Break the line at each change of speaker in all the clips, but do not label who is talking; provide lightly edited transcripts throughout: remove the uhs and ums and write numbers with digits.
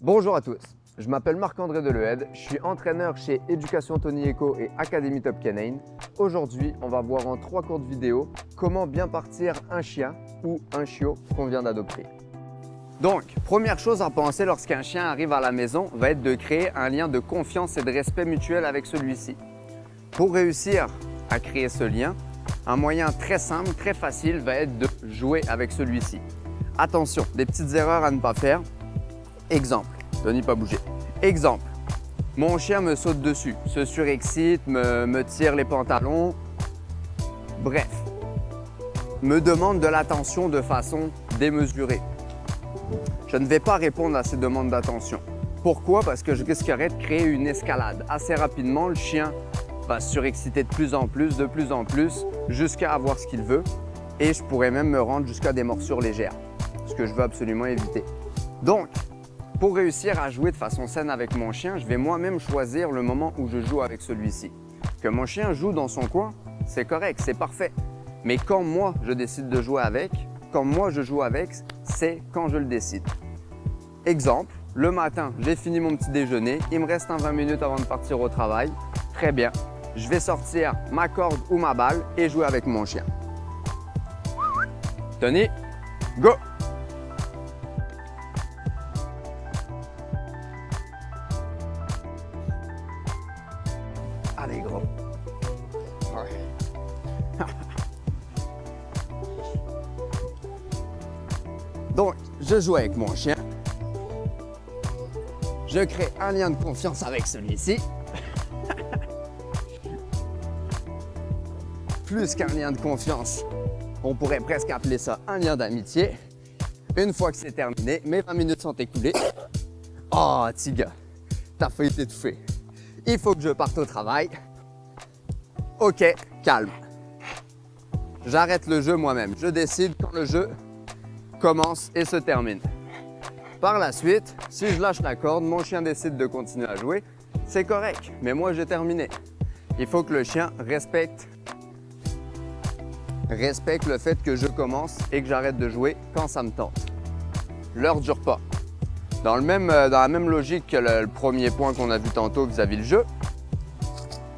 Bonjour à tous, je m'appelle Marc-André Delehède, je suis entraîneur chez Éducation Tony Eco et Académie Top Canine. Aujourd'hui, on va voir en 3 courtes vidéos comment bien partir un chien ou un chiot qu'on vient d'adopter. Donc, première chose à penser lorsqu'un chien arrive à la maison va être de créer un lien de confiance et de respect mutuel avec celui-ci. Pour réussir à créer ce lien, un moyen très simple, très facile va être de jouer avec celui-ci. Attention, des petites erreurs à ne pas faire. Exemple, Tony pas bouger. Exemple, mon chien me saute dessus, se surexcite, me tire les pantalons. Bref, me demande de l'attention de façon démesurée. Je ne vais pas répondre à ces demandes d'attention. Pourquoi? Parce que je risquerais de créer une escalade. Assez rapidement, le chien va se surexciter de plus en plus, jusqu'à avoir ce qu'il veut. Et je pourrais même me rendre jusqu'à des morsures légères, ce que je veux absolument éviter. Donc, pour réussir à jouer de façon saine avec mon chien, je vais moi-même choisir le moment où je joue avec celui-ci. Que mon chien joue dans son coin, c'est correct, c'est parfait. Mais quand moi, je décide de jouer avec, c'est quand je le décide. Exemple, le matin, j'ai fini mon petit déjeuner, il me reste 20 minutes avant de partir au travail. Très bien, je vais sortir ma corde ou ma balle et jouer avec mon chien. Tony, go! Allez, gros. Ouais. Donc, je joue avec mon chien. Je crée un lien de confiance avec celui-ci. Plus qu'un lien de confiance, on pourrait presque appeler ça un lien d'amitié. Une fois que c'est terminé, mes 20 minutes sont écoulées. Oh, petit gars, t'as failli t'étouffer. Il faut que je parte au travail. Ok, calme. J'arrête le jeu moi-même. Je décide quand le jeu commence et se termine. Par la suite, si je lâche la corde, mon chien décide de continuer à jouer, c'est correct, mais moi j'ai terminé. Il faut que le chien respecte le fait que je commence et que j'arrête de jouer quand ça me tente. L'heure du repas. Dans la même logique que le premier point qu'on a vu tantôt vis-à-vis le jeu,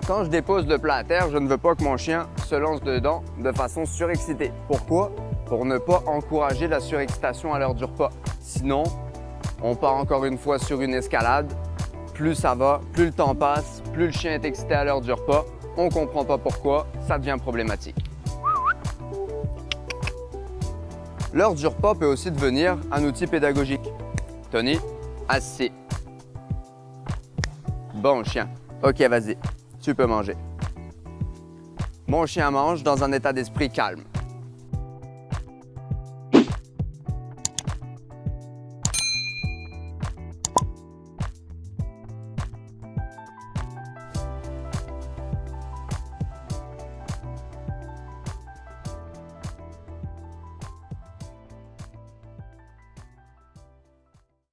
quand je dépose le plat à terre, je ne veux pas que mon chien se lance dedans de façon surexcitée. Pourquoi? Pour ne pas encourager la surexcitation à l'heure du repas. Sinon, on part encore une fois sur une escalade. Plus ça va, plus le temps passe, plus le chien est excité à l'heure du repas. On ne comprend pas pourquoi, ça devient problématique. L'heure du repas peut aussi devenir un outil pédagogique. Tony, assis. Bon chien. Ok, vas-y, tu peux manger. Mon chien mange dans un état d'esprit calme.